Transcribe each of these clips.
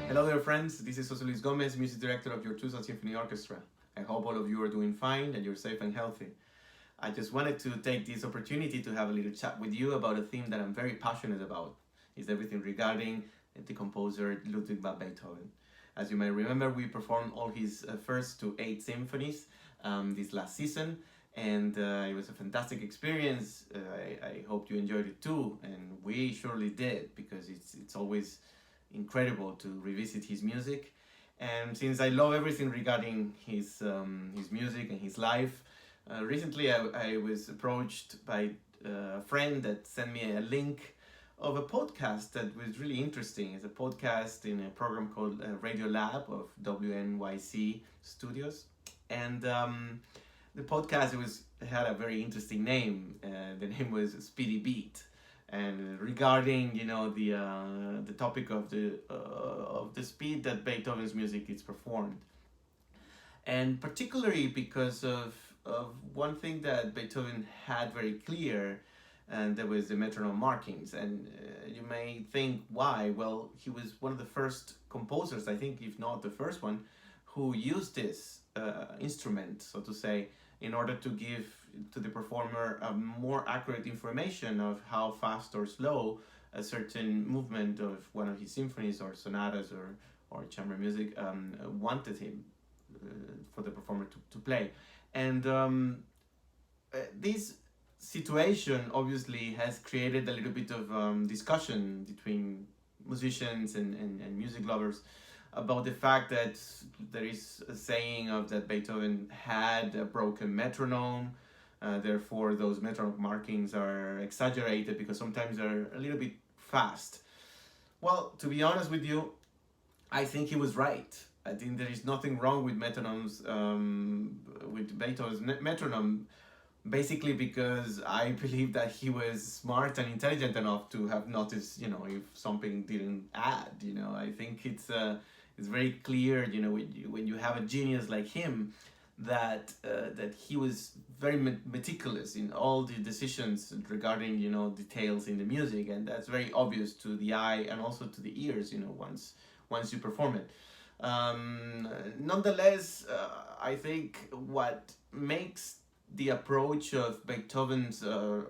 Hello there, friends. This is Jose Luis Gomez, music director of your Tucson Symphony Orchestra. I hope all of you are doing fine and you're safe and healthy. I just wanted to take this opportunity to have a little chat with you about a theme that I'm very passionate about. It's everything regarding the composer Ludwig van Beethoven. As you may remember, we performed all his first to 8 symphonies this last season, and it was a fantastic experience. I hope you enjoyed it too, and we surely did, because it's always incredible to revisit his music. And since I love everything regarding his music and his life, recently I was approached by a friend that sent me a link of a podcast that was really interesting. It's a podcast in a program called Radio Lab of WNYC Studios, and the podcast had a very interesting name. The name was Speedy Beat, and regarding the topic of the speed that Beethoven's music is performed, and particularly because of one thing that Beethoven had very clear, and that was the metronome markings. And you may think, why? Well, he was one of the first composers, I think, if not the first one, who used this instrument, so to say, in order to give to the performer a more accurate information of how fast or slow a certain movement of one of his symphonies or sonatas or chamber music wanted him for the performer to play. And this situation obviously has created a little bit of discussion between musicians and music lovers about the fact that there is a saying of that Beethoven had a broken metronome. Therefore, those metronome markings are exaggerated because sometimes they're a little bit fast. Well, to be honest with you, I think he was right. I think there is nothing wrong with metronomes, with Beethoven's metronome, basically because I believe that he was smart and intelligent enough to have noticed, if something didn't add. I think it's very clear, when you have a genius like him, that he was very meticulous in all the decisions regarding details in the music, and that's very obvious to the eye and also to the ears once you perform it. Nonetheless, I think what makes the approach of Beethoven's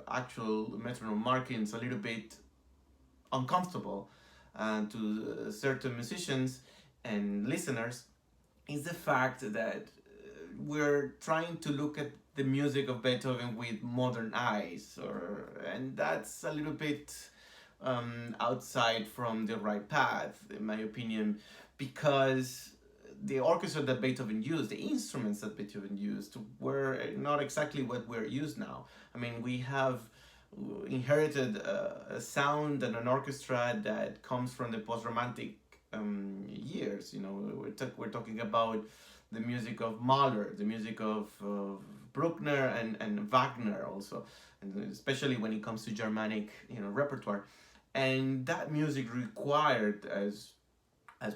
actual metronome markings a little bit uncomfortable to certain musicians and listeners is the fact that we're trying to look at the music of Beethoven with modern eyes, and that's a little bit outside from the right path, in my opinion, because the orchestra that Beethoven used, the instruments that Beethoven used, were not exactly what we're used now. I mean, we have inherited a sound and an orchestra that comes from the post-romantic years. We're talking about the music of Mahler, the music of Bruckner and Wagner also, and especially when it comes to Germanic repertoire. And that music required, as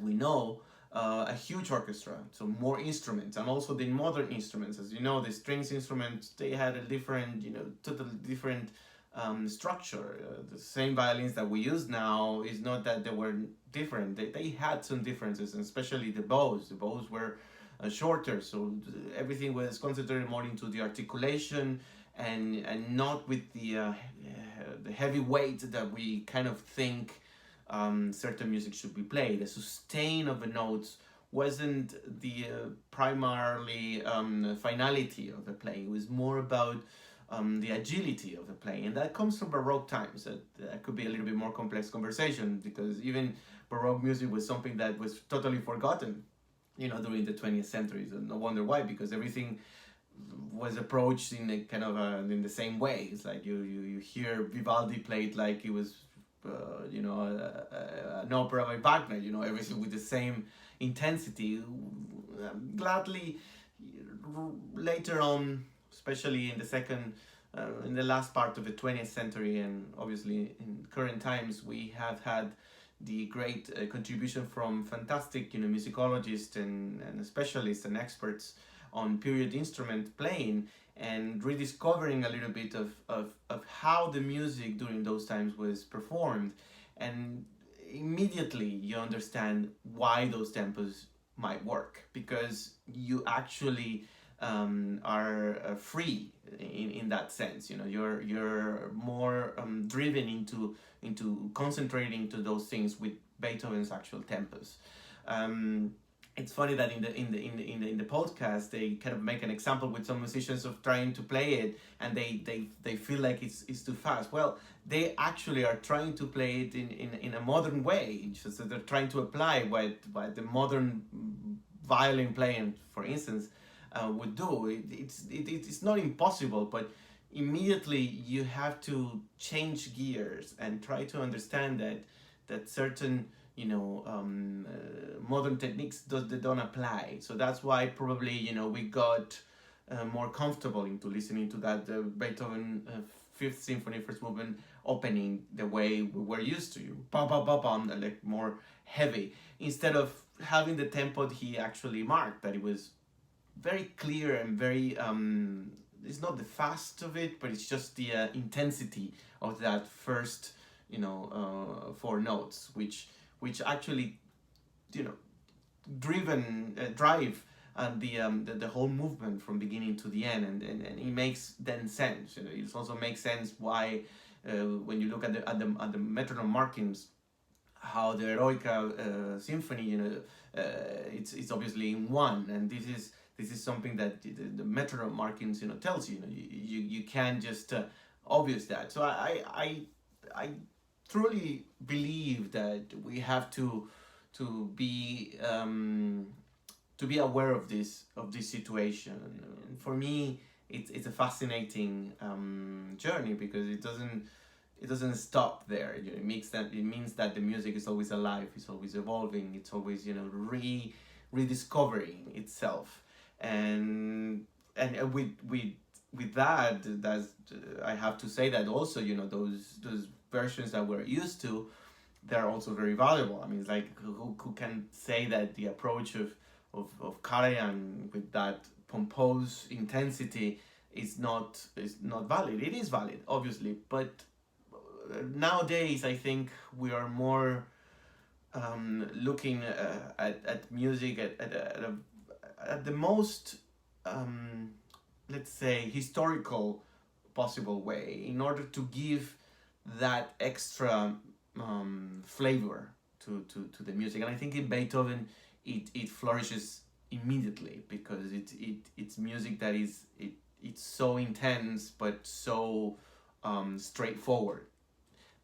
we know, a huge orchestra, so more instruments, and also the modern instruments. As you know, the strings instruments, they had a different, totally different structure. The same violins that we use now, is not that they were different. They had some differences, and especially the bows. The bows were shorter, so everything was concentrated more into the articulation and not with the heavy weight that we kind of think certain music should be played. The sustain of the notes wasn't the primarily finality of the playing. It was more about the agility of the playing, and that comes from Baroque times. That could be a little bit more complex conversation, because even Baroque music was something that was totally forgotten, during the 20th century. So no wonder why, because everything was approached in a kind of in the same way. It's like you hear Vivaldi played like it was an opera by Wagner, everything with the same intensity. Gladly, later on, especially in in the last part of the 20th century, and obviously in current times, we have had the great contribution from fantastic musicologists and specialists and experts on period instrument playing, and rediscovering a little bit of how the music during those times was performed. And immediately you understand why those tempos might work, because you actually are free in that sense. You know, you're more driven into concentrating to those things with Beethoven's actual tempos. Um, it's funny that in the podcast they kind of make an example with some musicians of trying to play it, and they feel like it's too fast. Well, they actually are trying to play it in a modern way. So they're trying to apply what the modern violin playing, for instance, would do. It's not impossible, but immediately you have to change gears and try to understand that certain modern techniques they don't apply. So that's why probably we got more comfortable into listening to that Beethoven Fifth Symphony First Movement opening the way we were used to, bam bam bam bam, like more heavy, instead of having the tempo he actually marked, that it was very clear and very it's not the fast of it, but it's just the intensity of that first four notes, which actually drive the whole movement from beginning to the end, and it makes then sense. It also makes sense why when you look at the metronome markings, how the Eroica symphony, it's obviously in one, and this is something that the metronome markings tells you. You can't just obvious that. So I truly believe that we have to be aware of this situation. And for me, it's a fascinating journey, because it doesn't stop there. It means that the music is always alive, it's always evolving, it's always rediscovering itself, and with that's I have to say that also those versions that we're used to, they're also very valuable. I mean, it's like who can say that the approach of Karajan with that pompous intensity is not valid? It is valid, obviously, but nowadays I think we are more looking at music at the most let's say historical possible way, in order to give that extra flavor to the music. And I think in Beethoven it flourishes immediately, because it's music that it's so intense but so straightforward,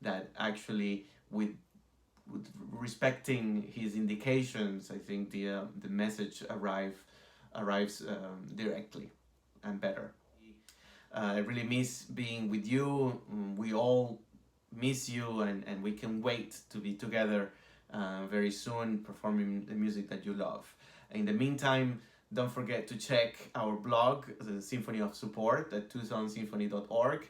that actually with respecting his indications, I think the message arrives directly and better. I really miss being with you. We all miss you, and we can wait to be together very soon, performing the music that you love. In the meantime, don't forget to check our blog, the Symphony of Support, at tucsonsymphony.org.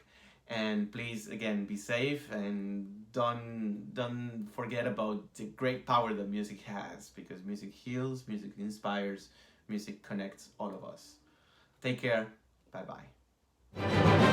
And please, again, be safe, and don't forget about the great power that music has, because music heals, music inspires, music connects all of us. Take care. Bye bye.